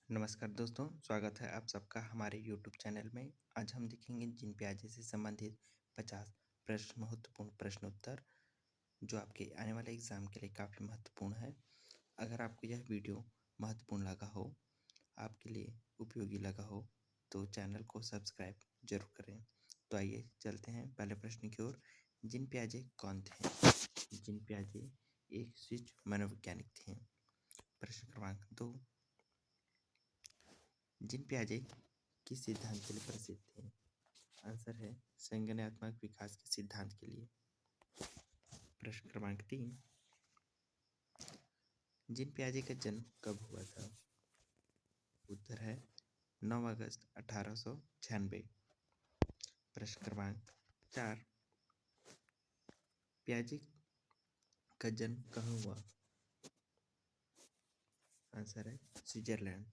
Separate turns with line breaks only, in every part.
नमस्कार दोस्तों, स्वागत है आप सबका हमारे यूट्यूब चैनल में। आज हम देखेंगे जीन पियाजे से संबंधित 50 प्रश्न महत्वपूर्ण प्रश्नोत्तर जो आपके आने वाले एग्ज़ाम के लिए काफ़ी महत्वपूर्ण है। अगर आपको यह वीडियो महत्वपूर्ण लगा हो, आपके लिए उपयोगी लगा हो, तो चैनल को सब्सक्राइब जरूर करें। तो आइए चलते हैं पहले प्रश्न की ओर। जीन पियाजे कौन थे? जीन पियाजे एक स्विस मनोवैज्ञानिक थे। प्रश्न क्रमांक 2, जीन पियाजे किस सिद्धांत के लिए प्रसिद्ध थे? आंसर है संज्ञानात्मक विकास के सिद्धांत के लिए। प्रश्न क्रमांक 3, जीन पियाजे का जन्म कब हुआ था? उत्तर है 9 अगस्त 1896। प्रश्न क्रमांक 4, पियाजे का जन्म कहाँ हुआ? आंसर है स्विट्जरलैंड।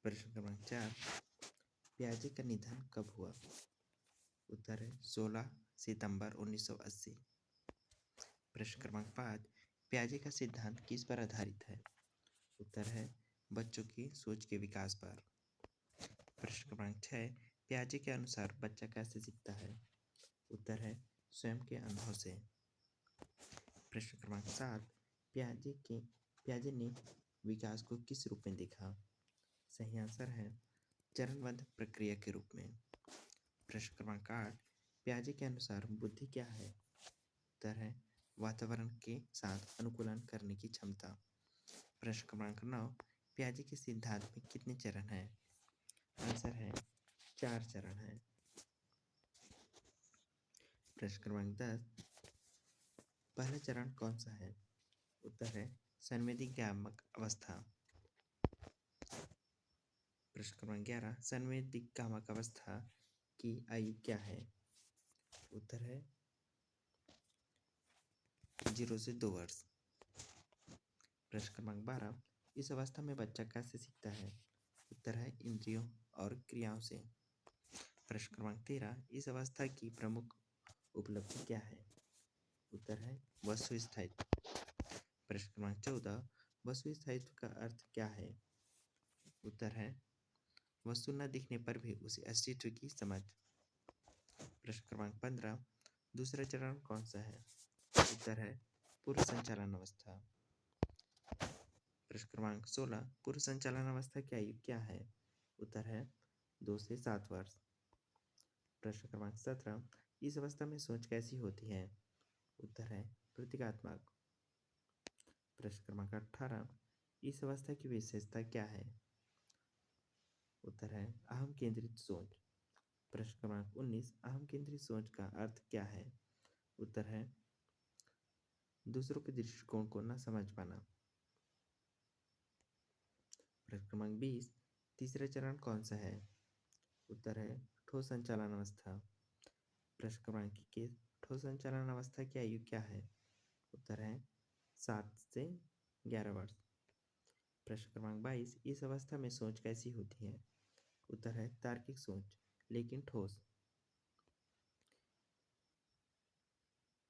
प्रश्न क्रमांक 4, पियाजे का निधन कब हुआ? उत्तर है 16 सितंबर 1980। प्रश्न क्रमांक 5, पियाजे का सिद्धांत किस पर आधारित है? उत्तर है बच्चों की सोच के विकास पर। प्रश्न क्रमांक 6, पियाजे के अनुसार बच्चा कैसे सीखता है? उत्तर है स्वयं के अनुभव से। प्रश्न क्रमांक 7, पियाजे ने विकास को किस रूप में देखा? सही आंसर है चरणबद्ध प्रक्रिया के रूप में। प्रश्न क्रमांक 8, पियाजे के अनुसार बुद्धि क्या है? उत्तर है वातावरण के साथ अनुकूलन करने की क्षमता। प्रश्न क्रमांक 9, पियाजे के सिद्धांत में कितने चरण हैं? आंसर है 4 चरण हैं। प्रश्न क्रमांक 10, पहला चरण कौन सा है? उत्तर है संवेदीज्ञानक अवस्था। प्रश्न क्रमांक 11, संवेदीज्ञानक अवस्था की आयु क्या है? उत्तर है 0 से 2 वर्ष। प्रश्न क्रमांक 12, इस अवस्था में बच्चा कैसे सीखता है? उत्तर है इंद्रियों और क्रियाओं से। प्रश्न क्रमांक 13, इस अवस्था की प्रमुख उपलब्धि क्या है? उत्तर है वस्तु स्थायित्व। प्रश्न क्रमांक 14, वस्तु स्थायित्व का अर्थ क्या है? उत्तर है वस्तु न दिखने पर भी उसे अस्तित्व की समझ। प्रश्न क्रमांक 15, दूसरा चरण कौन सा है? उत्तर है पूर्व संचालन अवस्था। प्रश्न क्रमांक 16, पूर्व संचालन अवस्था की आयु क्या है? उत्तर है 2 से 7 वर्ष। प्रश्न क्रमांक 17, इस अवस्था में सोच कैसी होती है? उत्तर है प्रतीकात्मक। प्रश्न क्रमांक 18, इस अवस्था की विशेषता क्या है? उत्तर है अहम केंद्रित सोच। प्रश्न क्रमांक 19, अहम केंद्रित सोच का अर्थ क्या है? उत्तर है दूसरों के दृष्टिकोण को न समझ पाना। प्रश्न क्रमांक 20, तीसरा चरण कौन सा है? उत्तर है ठोस संचालन अवस्था। प्रश्न क्रमांक 21, ठोस संचालन अवस्था की आयु क्या है? उत्तर है 7 से 11 वर्ष। प्रश्न क्रमांक 22, इस अवस्था में सोच कैसी होती है? उत्तर है तार्किक सोच लेकिन ठोस।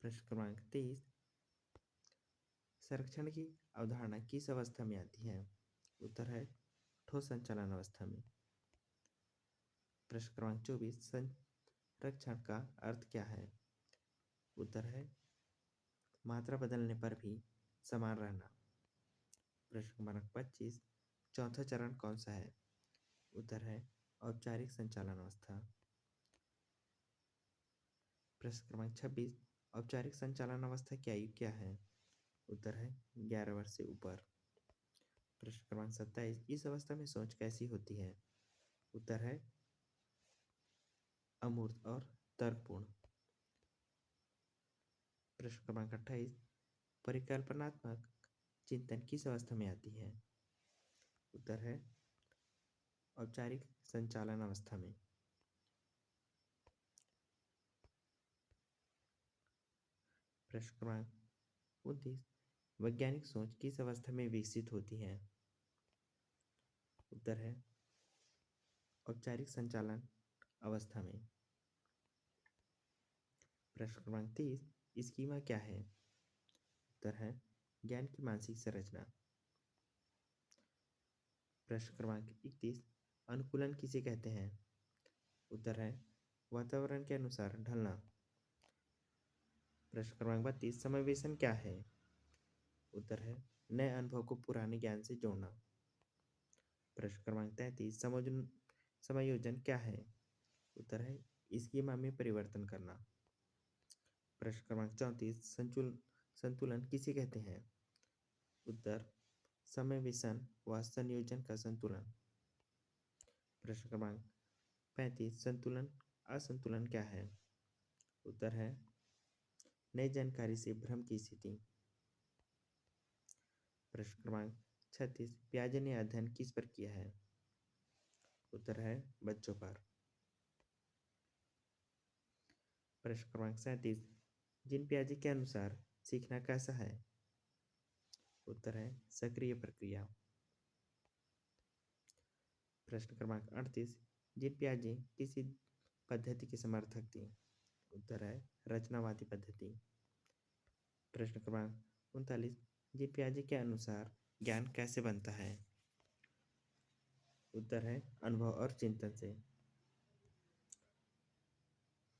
प्रश्न क्रमांक 23, संरक्षण की अवधारणा किस अवस्था में आती है? उत्तर है ठोस संचालन अवस्था में। प्रश्न क्रमांक 24, संरक्षण का अर्थ क्या है? उत्तर है मात्रा बदलने पर भी समान रहना। प्रश्न क्रमांक 25, चौथा चरण कौन सा है? उत्तर है औपचारिक संचालन अवस्था। प्रश्न क्रमांक 26, औपचारिक संचालन अवस्था की आयु क्या है? उत्तर है 11 वर्ष से ऊपर। प्रश्न क्रमांक 27, इस अवस्था में सोच कैसी होती है? उत्तर है अमूर्त और तर्कपूर्ण। प्रश्न क्रमांक 28, परिकल्पनात्मक चिंतन किस अवस्था में आती है? उत्तर है औपचारिक संचालन अवस्था में। प्रश्न क्रमांक 29, वैज्ञानिक सोच किस अवस्था में विकसित होती है? उत्तर है औपचारिक संचालन अवस्था में। प्रश्न क्रमांक 30, स्कीमा क्या है? उत्तर है ज्ञान की मानसिक संरचना। प्रश्न क्रमांक 31, अनुकूलन किसे कहते हैं? उत्तर है वातावरण के अनुसार ढलना। प्रश्न क्रमांक 32, समावेशन क्या है? उत्तर है नए अनुभव को पुराने ज्ञान से जोड़ना। प्रश्न क्रमांक 33, समायोजन क्या है? उत्तर है स्कीमा में परिवर्तन करना। प्रश्न क्रमांक 34, संतुलन किसे कहते हैं? उत्तर समावेशन व संयोजन का संतुलन। प्रश्न क्रमांक 35, संतुलन असंतुलन क्या है? उत्तर है नई जानकारी से भ्रम की स्थिति। प्रश्न क्रमांक 36, पियाजे ने अध्ययन किस पर किया है? उत्तर है बच्चों पर। प्रश्न क्रमांक 37, जिन पियाजे के अनुसार सीखना कैसा है? उत्तर है सक्रिय प्रक्रिया। प्रश्न क्रमांक 38, जिन पियाजे किसी पद्धति के समर्थक थी? उत्तर है रचनावादी पद्धति। प्रश्न क्रमांक 39, जिन पियाजे के अनुसार ज्ञान कैसे बनता है? उत्तर है अनुभव और चिंतन से।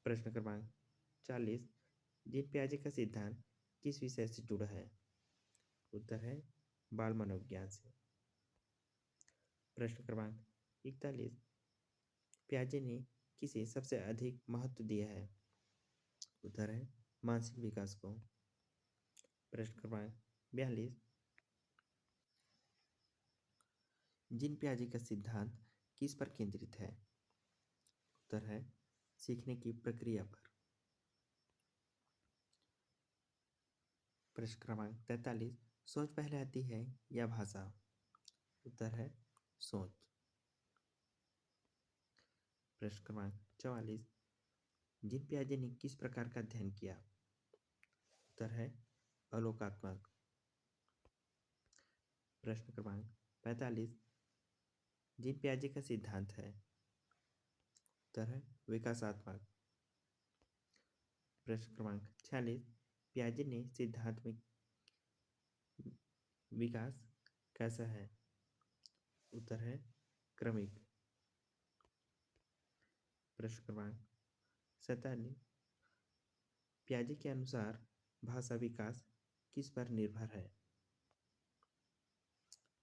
प्रश्न क्रमांक 40, जिन पियाजे का सिद्धांत किस विषय से जुड़ा है? उत्तर है बाल मनोविज्ञान से। प्रश्न क्रमांक 41, पियाजे ने किसे सबसे अधिक महत्व दिया है? उत्तर है मानसिक विकास को। प्रश्न क्रमांक 42, जिन पियाजे का सिद्धांत किस पर केंद्रित है? उत्तर है सीखने की प्रक्रिया पर। प्रश्न क्रमांक 43, सोच पहले आती है या भाषा? उत्तर है सोच। प्रश्न क्रमांक 44, जिन पियाजे ने किस प्रकार का अध्ययन किया? उत्तर है अलोकात्मक। प्रश्न क्रमांक 45, जिन पियाजे का सिद्धांत है? उत्तर है विकासात्मक। प्रश्न क्रमांक 46, पियाजे ने सिद्धांत में विकास कैसा है? उत्तर है क्रमिक। प्रश्न क्रमांक 47, पियाजे के अनुसार भाषा विकास किस पर निर्भर है?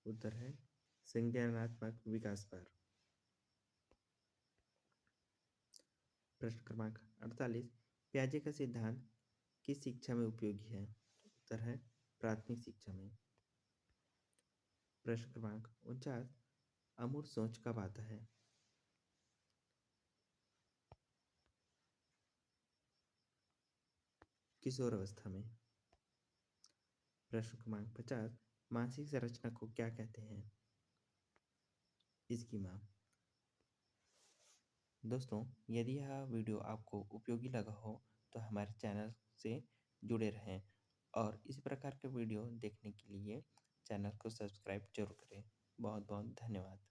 उत्तर है संज्ञानात्मक विकास पर। प्रश्न क्रमांक 48, पियाजे का सिद्धांत किस शिक्षा में उपयोगी है? उत्तर है प्राथमिक शिक्षा में। प्रश्न क्रमांक 49, अमूर्त सोच कब आता है? किशोर अवस्था में। प्रश्न क्रमांक 50, मानसिक संरचना को क्या कहते हैं? स्कीमा। दोस्तों, यदि यह वीडियो आपको उपयोगी लगा हो तो हमारे चैनल से जुड़े रहें और इस प्रकार के वीडियो देखने के लिए चैनल को सब्सक्राइब जरूर करें। बहुत बहुत धन्यवाद।